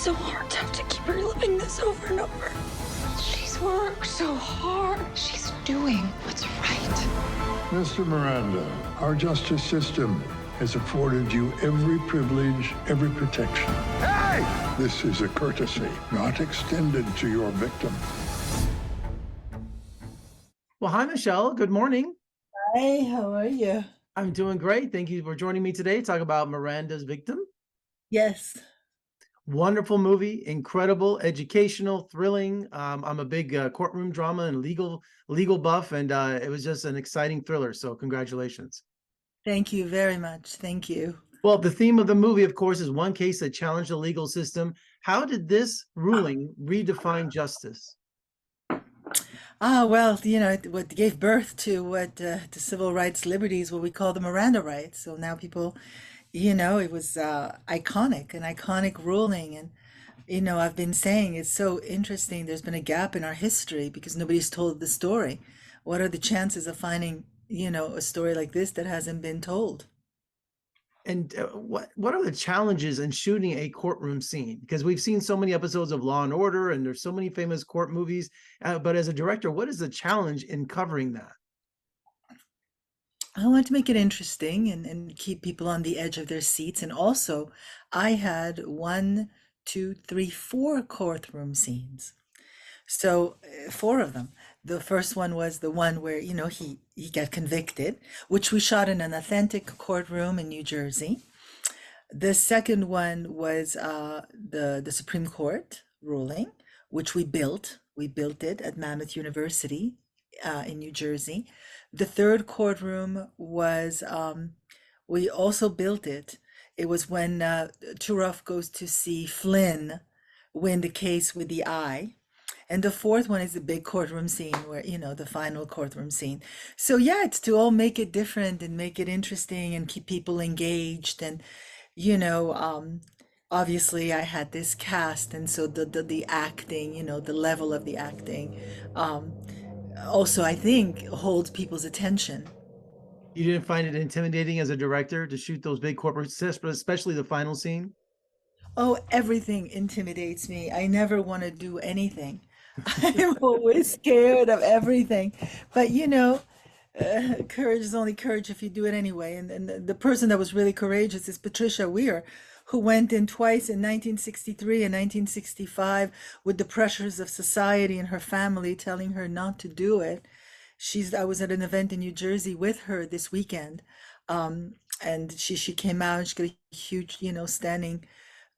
so hard to have to keep reliving this over and over. She's worked so hard. She's doing what's right. Mr. Miranda, our justice system has afforded you every privilege, every protection. Hey! This is a courtesy not extended to your victim. Well, hi, Michelle. Good morning. Hi, how are you? I'm doing great. Thank you for joining me today to talk about Miranda's Victim. Yes. Wonderful movie, incredible, educational, thrilling. I'm a big courtroom drama and legal buff, and it was just an exciting thriller. So congratulations. Thank you very much. Thank you. Well, the theme of the movie, of course, is one case that challenged the legal system. How did this ruling redefine justice? Well, what gave birth to to civil rights liberties, what we call the Miranda rights. So now people, it was iconic, an iconic ruling. And, I've been saying it's so interesting. There's been a gap in our history because nobody's told the story. What are the chances of finding, a story like this that hasn't been told? And what are the challenges in shooting a courtroom scene? Because we've seen so many episodes of Law and Order, and there's so many famous court movies. But as a director, what is the challenge in covering that? I want to make it interesting and keep people on the edge of their seats. And also, I had 1, 2, 3, 4 courtroom scenes. So 4 of them. The first one was the one where, he got convicted, which we shot in an authentic courtroom in New Jersey. The second one was the Supreme Court ruling, which we built. We built it at Mammoth University in New Jersey. The third courtroom was, we also built it. It was when Turov goes to see Flynn win the case with the eye. And the fourth one is the big courtroom scene where, the final courtroom scene. So yeah, it's to all make it different and make it interesting and keep people engaged. And, obviously I had this cast. And so the acting, the level of the acting, also I think holds people's attention. You didn't find it intimidating as a director to shoot those big corporate sets, but especially the final scene? Oh, everything intimidates me. I never want to do anything. I'm always scared of everything. But courage is only courage if you do it anyway. And the person that was really courageous is Patricia Weir, who went in twice in 1963 and 1965 with the pressures of society and her family telling her not to do it. I was at an event in New Jersey with her this weekend. And she came out and she got a huge, standing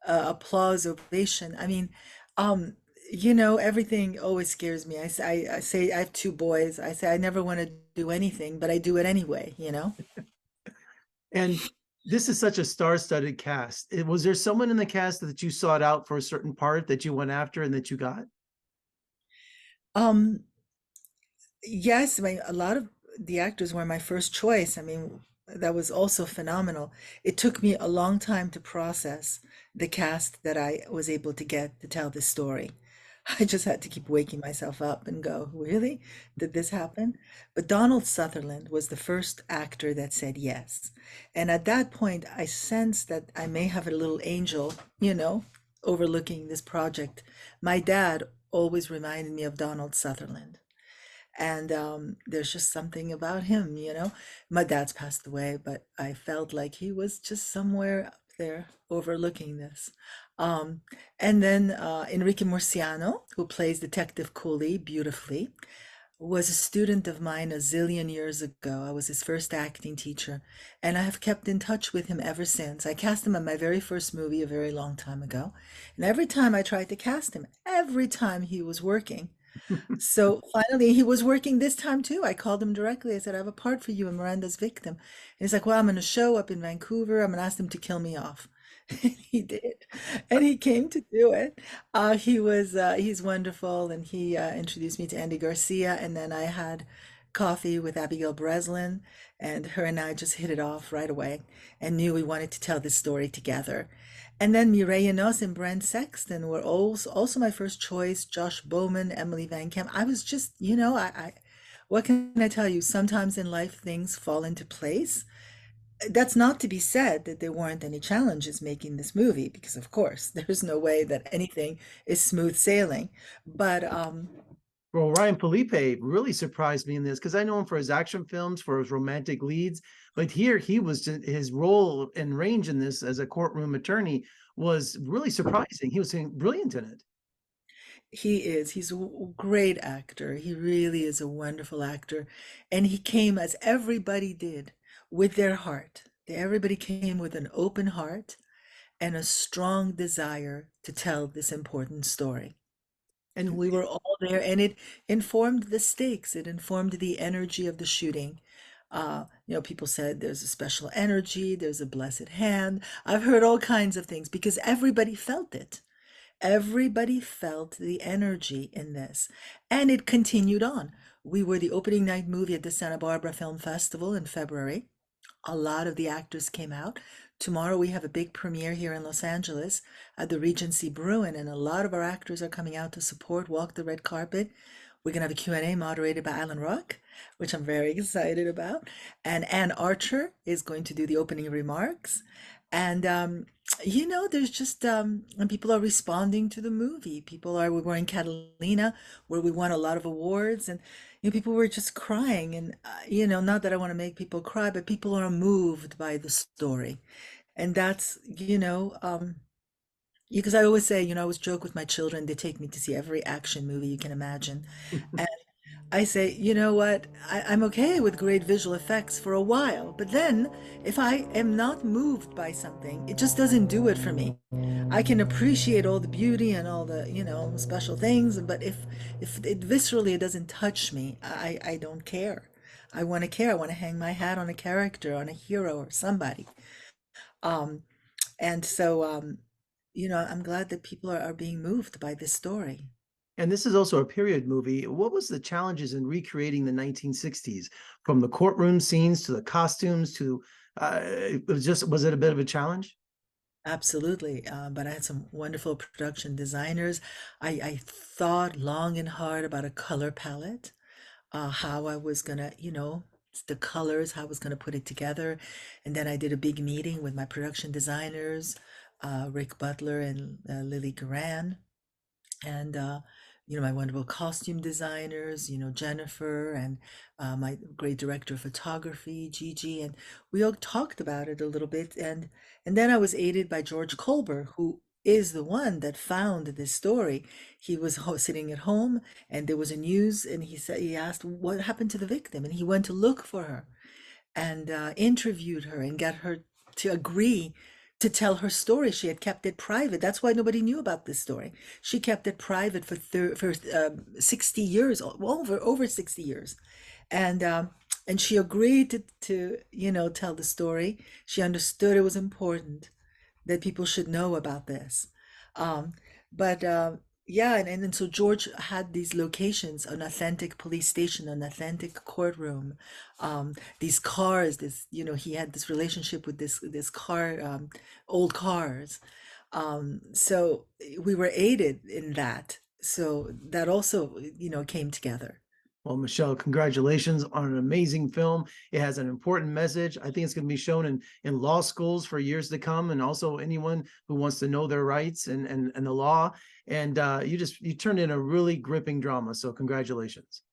applause ovation. I mean, everything always scares me. I say I have 2 boys. I say I never want to do anything, but I do it anyway, And this is such a star-studded cast. Was there someone in the cast that you sought out for a certain part that you went after and that you got? Yes, a lot of the actors were my first choice. I mean, that was also phenomenal. It took me a long time to process the cast that I was able to get to tell this story. I just had to keep waking myself up and go, really? Did this happen? But Donald Sutherland was the first actor that said yes. And at that point, I sensed that I may have a little angel, overlooking this project. My dad always reminded me of Donald Sutherland. And there's just something about him, My dad's passed away, but I felt like he was just somewhere up there overlooking this. And then Enrique Murciano, who plays Detective Cooley beautifully, was a student of mine a zillion years ago. I was his first acting teacher, and I have kept in touch with him ever since. I cast him in my very first movie a very long time ago. And every time I tried to cast him, every time he was working. So finally, he was working this time too. I called him directly. I said, I have a part for you in Miranda's Victim. And he's like, well, I'm going to show up in Vancouver. I'm going to ask them to kill me off. And he did. And he came to do it. He's wonderful. And he introduced me to Andy Garcia. And then I had coffee with Abigail Breslin. And her and I just hit it off right away and knew we wanted to tell this story together. And then Mireille Nos and Brent Sexton were also my first choice. Josh Bowman, Emily Van Camp. I was just, what can I tell you? Sometimes in life, things fall into place. That's not to be said that there weren't any challenges making this movie, because of course there's no way that anything is smooth sailing. But Well, Ryan Felipe really surprised me in this because I know him for his action films, for his romantic leads, but here he was his role and range in this as a courtroom attorney was really surprising. He was brilliant in it. he's a great actor. He really is a wonderful actor. And he came, as everybody did, with their heart. Everybody came with an open heart and a strong desire to tell this important story. And We were all there, and it informed the stakes. It informed the energy of the shooting. People said there's a special energy, there's a blessed hand. I've heard all kinds of things because everybody felt it. Everybody felt the energy in this, and it continued on. We were the opening night movie at the Santa Barbara Film Festival in February. A lot of the actors came out. Tomorrow we have a big premiere here in Los Angeles at the Regency Bruin, and a lot of our actors are coming out to support, walk the red carpet. We're going to have a Q&A moderated by Alan Rock, which I'm very excited about. And Ann Archer is going to do the opening remarks. And, there's just, and people are responding to the movie. We were in Catalina where we won a lot of awards, and, people were just crying. And, not that I want to make people cry, but people are moved by the story. And that's, because I always say, I always joke with my children, they take me to see every action movie you can imagine. And I say, you know what, I'm okay with great visual effects for a while, but then if I am not moved by something, it just doesn't do it for me. I can appreciate all the beauty and all the, special things, but if it viscerally it doesn't touch me, I don't care. I want to care. I want to hang my hat on a character, on a hero or somebody. And so, I'm glad that people are being moved by this story. And this is also a period movie. What was the challenges in recreating the 1960s, from the courtroom scenes to the costumes to was it a bit of a challenge? Absolutely. But I had some wonderful production designers. I thought long and hard about a color palette, how I was gonna, the colors, how I was gonna put it together. And then I did a big meeting with my production designers, Rick Butler and Lily Garan, and my wonderful costume designers, Jennifer, and my great director of photography, Gigi, and we all talked about it a little bit. And then I was aided by George Colbert, who is the one that found this story. He was sitting at home, and there was a news, and he asked what happened to the victim, and he went to look for her and interviewed her and got her to agree to tell her story. She had kept it private. That's why nobody knew about this story. She kept it private for 60 years, over 60 years. And she agreed to tell the story. She understood it was important that people should know about this. But yeah, and so George had these locations: an authentic police station, an authentic courtroom, these cars, he had this relationship with this car, old cars. So we were aided in that. So that also, came together. Well, Michelle, congratulations on an amazing film. It has an important message. I think it's going to be shown in law schools for years to come, and also anyone who wants to know their rights and the law. And you turned in a really gripping drama. So congratulations.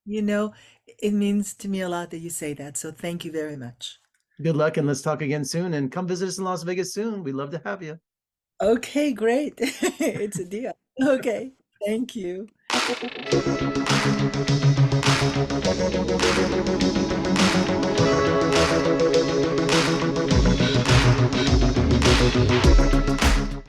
It means to me a lot that you say that. So thank you very much. Good luck, and let's talk again soon. And come visit us in Las Vegas soon. We'd love to have you. Okay, great. It's a deal. Okay, thank you.